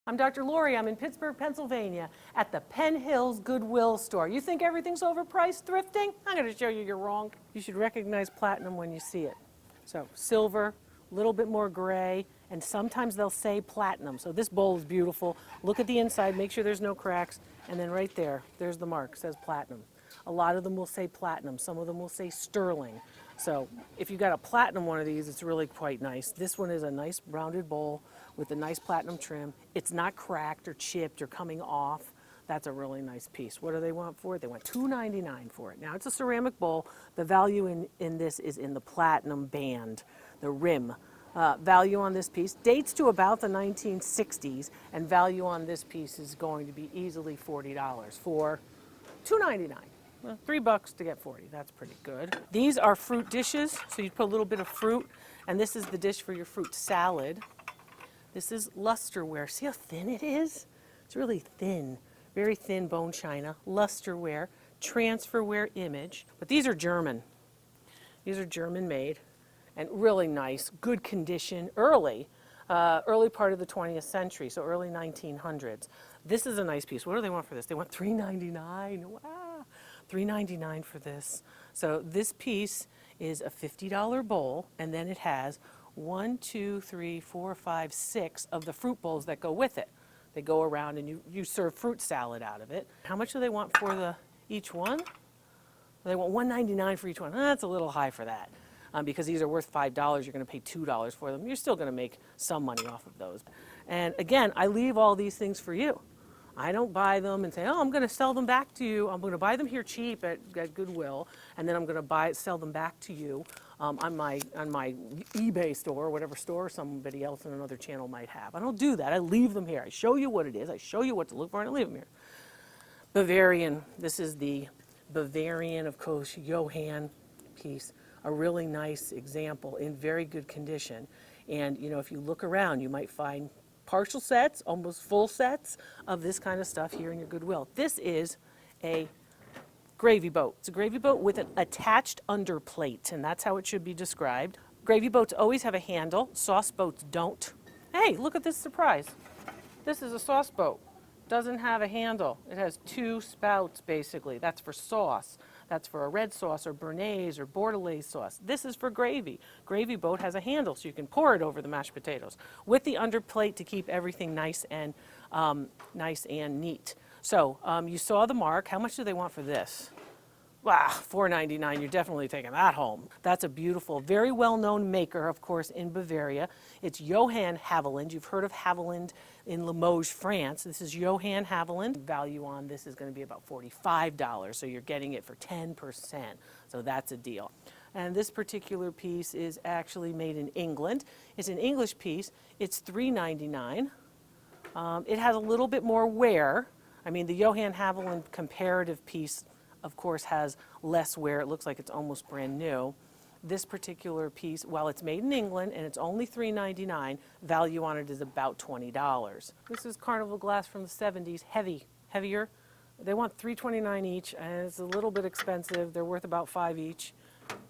I'm Dr. Lori. I'm in Pittsburgh, Pennsylvania at the Penn Hills Goodwill store. You think everything's overpriced thrifting? I'm going to show you you're wrong. You should recognize platinum when you see it. So silver, a little bit more gray, and sometimes they'll say platinum. So this bowl is beautiful. Look at the inside, make sure there's no cracks, and then right there, there's the mark, it says platinum. A lot of them will say platinum, some of them will say sterling. So if you got a platinum one of these, it's really quite nice. This one is a nice rounded bowl with a nice platinum trim. It's not cracked or chipped or coming off. That's a really nice piece. What do they want for it? They want $2.99 for it. Now it's a ceramic bowl. The value in this is in the platinum band, the rim. Value on this piece dates to about the 1960s, and value on this piece is going to be easily $40 for $2.99. Well, $3 to get 40, that's pretty good. These are fruit dishes, so you put a little bit of fruit, and this is the dish for your fruit salad. This is lusterware. See how thin it is? It's really thin, very thin bone china. Lusterware, transferware image, but these are German. These are German made and really nice, good condition, early part of the 20th century, so early 1900s. This is a nice piece. What do they want for this? They want $3.99. Wow. $3.99 for this. So this piece is a $50 bowl, and then it has 1, 2, 3, 4, 5, 6 of the fruit bowls that go with it. They go around and you serve fruit salad out of it. How much do they want for each one? They want $1.99 for each one. That's a little high for that. Because these are worth $5, you're going to pay $2 for them. You're still going to make some money off of those. And again, I leave all these things for you. I don't buy them and say, oh, I'm going to sell them back to you. I'm going to buy them here cheap at Goodwill, and then I'm going to sell them back to you on my eBay store or whatever store somebody else on another channel might have. I don't do that. I leave them here. I show you what it is. I show you what to look for, and I leave them here. Bavarian. This is the Bavarian, of course, Johann piece. A really nice example in very good condition. And, you know, if you look around, you might find partial sets, almost full sets of this kind of stuff here in your Goodwill. This is a gravy boat. It's a gravy boat with an attached underplate, and that's how it should be described. Gravy boats always have a handle. Sauce boats don't. Hey, look at this surprise. This is a sauce boat. Doesn't have a handle. It has 2 spouts, basically. That's for sauce. That's for a red sauce or béarnaise or bordelaise sauce. This is for gravy. Gravy boat has a handle, so you can pour it over the mashed potatoes with the underplate to keep everything nice and neat. So you saw the mark. How much do they want for this? Wow, $4.99, you're definitely taking that home. That's a beautiful, very well-known maker, of course, in Bavaria. It's Johann Haviland. You've heard of Haviland in Limoges, France. This is Johann Haviland. Value on this is going to be about $45, so you're getting it for 10%. So that's a deal. And this particular piece is actually made in England. It's an English piece. It's $3.99. It has a little bit more wear. I mean, the Johann Haviland comparative piece, of course, has less wear. It looks like it's almost brand new. This particular piece, while it's made in England and it's only $3.99, value on it is about $20. This is carnival glass from the 70s, heavier. They want $3.29 each, and it's a little bit expensive. They're worth about $5 each.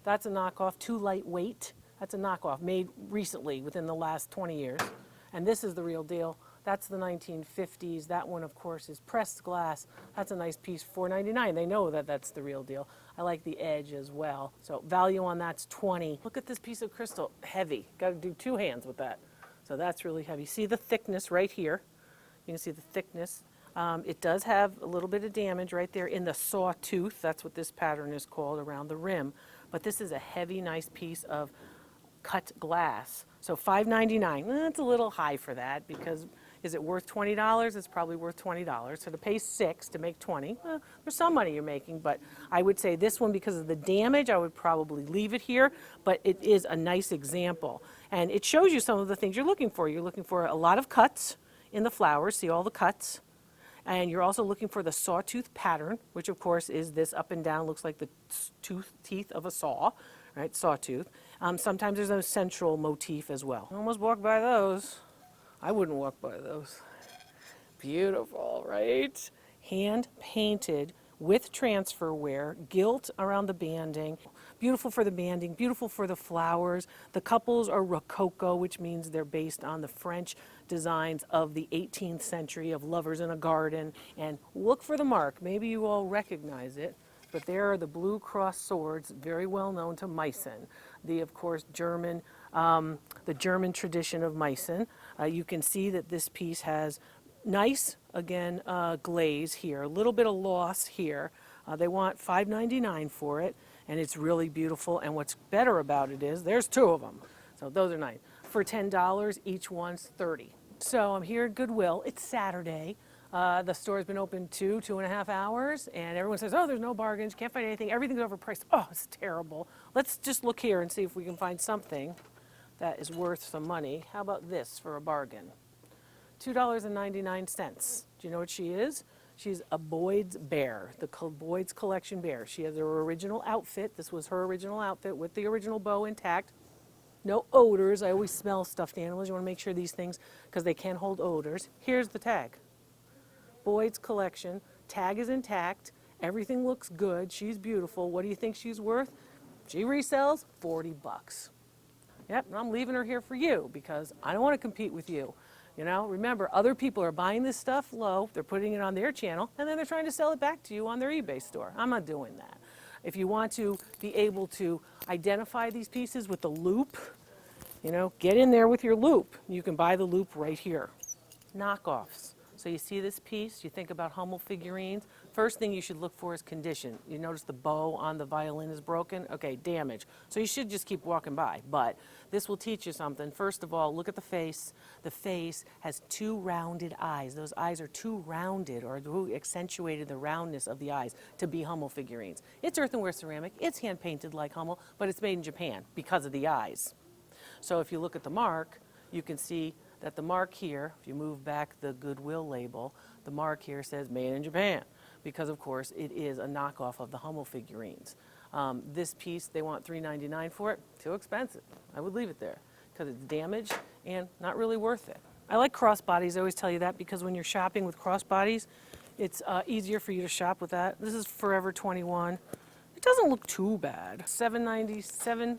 That's a knockoff, too lightweight. That's a knockoff, made recently, within the last 20 years. And this is the real deal. That's the 1950s. That one, of course, is pressed glass. That's a nice piece, $4.99. They know that that's the real deal. I like the edge as well. So value on that's $20. Look at this piece of crystal, heavy. Got to do 2 hands with that. So that's really heavy. See the thickness right here. You can see the thickness. It does have a little bit of damage right there in the sawtooth. That's what this pattern is called, around the rim. But this is a heavy, nice piece of cut glass. So $5.99. That's a little high for that, because is it worth $20? It's probably worth $20. So to pay $6 to make $20, there's some money you're making, but I would say this one, because of the damage, I would probably leave it here, but it is a nice example. And it shows you some of the things you're looking for. You're looking for a lot of cuts in the flowers, see all the cuts. And you're also looking for the sawtooth pattern, which of course is this up and down, looks like the teeth of a saw, right, sawtooth. Sometimes there's a central motif as well. I almost walked by those. I wouldn't walk by those. Beautiful, right? Hand painted with transfer wear, gilt around the banding. Beautiful for the banding, beautiful for the flowers. The couples are rococo, which means they're based on the French designs of the 18th century of lovers in a garden. And look for the mark. Maybe you all recognize it, but there are the blue cross swords, very well known to Meissen. The, of course, the German tradition of Meissen. You can see that this piece has nice, again, glaze here, a little bit of loss here. They want $5.99 for it, and it's really beautiful. And what's better about it is there's two of them. So those are nice. For $10, each one's $30. So I'm here at Goodwill. It's Saturday. The store's been open 2.5 hours, and everyone says, oh, there's no bargains, can't find anything, everything's overpriced. Oh, it's terrible. Let's just look here and see if we can find something that is worth some money. How about this for a bargain? $2.99. Do you know what she is? She's a Boyds Bear, the Boyds collection bear. She has her original outfit. This was her original outfit with the original bow intact. No odors. I always smell stuffed animals. You want to make sure these things, because they can hold odors. Here's the tag. Boyd's collection. Tag is intact. Everything looks good. She's beautiful. What do you think she's worth? She resells $40. Yep, and I'm leaving her here for you because I don't want to compete with you. You know, remember, other people are buying this stuff low, they're putting it on their channel, and then they're trying to sell it back to you on their eBay store. I'm not doing that. If you want to be able to identify these pieces with the loop, you know, get in there with your loop. You can buy the loop right here. Knockoffs. So you see this piece, you think about Hummel figurines. First thing you should look for is condition. You notice the bow on the violin is broken? Okay, damage. So you should just keep walking by. But this will teach you something. First of all, look at the face. The face has two rounded eyes. Those eyes are too rounded, or who accentuated the roundness of the eyes to be Hummel figurines. It's earthenware ceramic. It's hand painted like Hummel, but it's made in Japan because of the eyes. So if you look at the mark, you can see that the mark here, if you move back the Goodwill label, the mark here says made in Japan, because of course it is a knockoff of the Hummel figurines. This piece, they want $3.99 for it. Too expensive. I would leave it there because it's damaged and not really worth it. I like crossbodies. I always tell you that because when you're shopping with crossbodies, it's easier for you to shop with that. This is Forever 21. It doesn't look too bad. $7.97.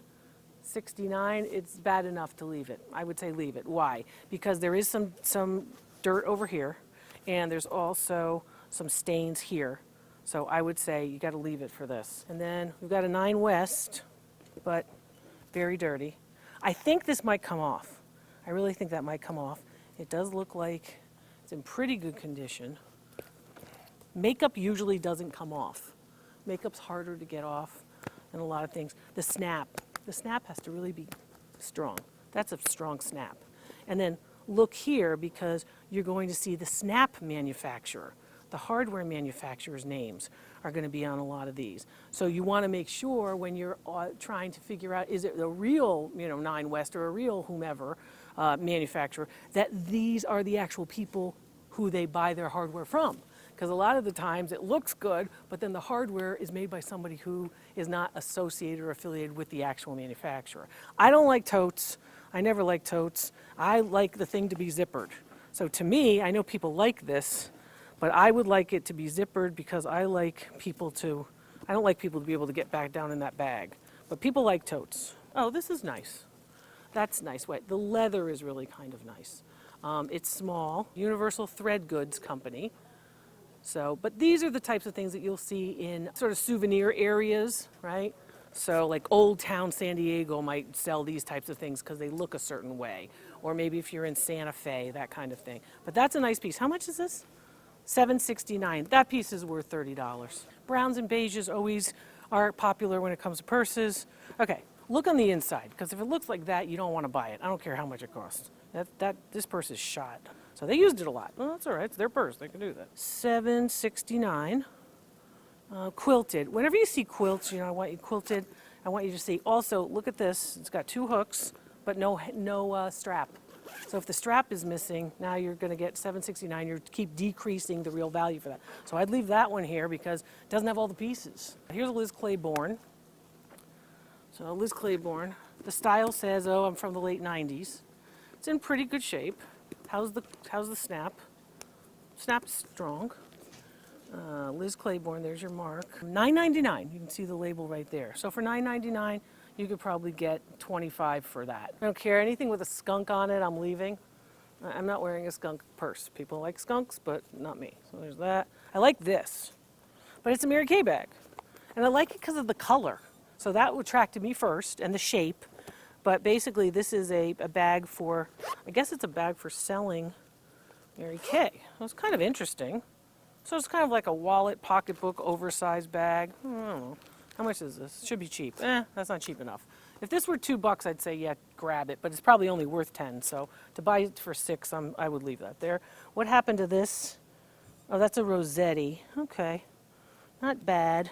$69, it's bad enough to leave it. I would say leave it. Why? Because there is some dirt over here, and there's also some stains here. So I would say you got to leave it for this. And then we've got a 9 West, but very dirty. I think this might come off. I really think that might come off. It does look like it's in pretty good condition. Makeup usually doesn't come off. Makeup's harder to get off than a lot of things. The snap has to really be strong. That's a strong snap. And then look here, because you're going to see the snap manufacturer. The hardware manufacturer's names are going to be on a lot of these. So you want to make sure when you're trying to figure out, is it a real 9 West or a real whomever manufacturer, that these are the actual people who they buy their hardware from. Because a lot of the times it looks good, but then the hardware is made by somebody who is not associated or affiliated with the actual manufacturer. I don't like totes. I never like totes. I like the thing to be zippered. So to me, I know people like this, but I would like it to be zippered because I don't like people to be able to get back down in that bag. But people like totes. Oh, this is nice. That's nice. Wait, the leather is really kind of nice. It's small. Universal Thread Goods Company. So, but these are the types of things that you'll see in sort of souvenir areas, right? So like Old Town San Diego might sell these types of things because they look a certain way. Or maybe if you're in Santa Fe, that kind of thing. But that's a nice piece. How much is this? $7.69. That piece is worth $30. Browns and beiges always are popular when it comes to purses. Okay, look on the inside, because if it looks like that, you don't want to buy it. I don't care how much it costs. This purse is shot. So they used it a lot. Well, that's all right. It's their purse. They can do that. $7.69. Quilted. Whenever you see quilts, I want you quilted. I want you to see. Also, look at this. It's got 2 hooks, but no strap. So if the strap is missing, now you're going to get $7.69. You keep decreasing the real value for that. So I'd leave that one here because it doesn't have all the pieces. Here's a Liz Claiborne. So Liz Claiborne. The style says, oh, I'm from the late 90s. It's in pretty good shape. How's the snap? Snap's strong. Liz Claiborne, there's your mark. $9.99, you can see the label right there. So for $9.99, you could probably get 25 for that. I don't care, anything with a skunk on it, I'm leaving. I'm not wearing a skunk purse. People like skunks, but not me. So there's that. I like this, but it's a Mary Kay bag. And I like it because of the color. So that attracted me first, and the shape. But basically, this is a bag for, I guess it's a bag for selling Mary Kay. It was kind of interesting. So it's kind of like a wallet, pocketbook, oversized bag. I don't know. How much is this? Should be cheap. That's not cheap enough. If this were $2, I'd say, yeah, grab it. But it's probably only worth 10. So to buy it for 6, I would leave that there. What happened to this? Oh, that's a Rossetti. Okay. Not bad.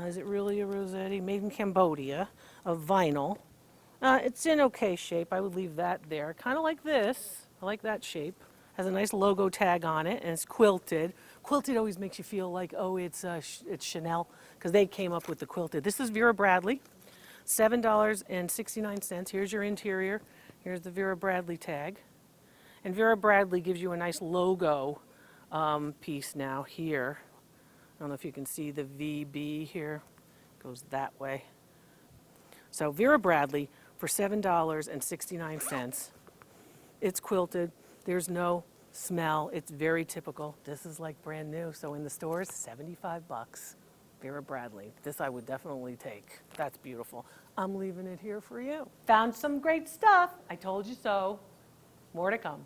Is it really a Rossetti? Made in Cambodia, of vinyl. It's in okay shape. I would leave that there. Kind of like this. I like that shape. Has a nice logo tag on it, and it's quilted. Quilted always makes you feel like, oh, it's Chanel, because they came up with the quilted. This is Vera Bradley, $7.69. Here's your interior. Here's the Vera Bradley tag. And Vera Bradley gives you a nice logo piece now here. I don't know if you can see the VB here. Goes that way. So Vera Bradley for $7.69. It's quilted. There's no smell. It's very typical. This is like brand new. So in the stores, $75. Vera Bradley. This I would definitely take. That's beautiful. I'm leaving it here for you. Found some great stuff. I told you so. More to come.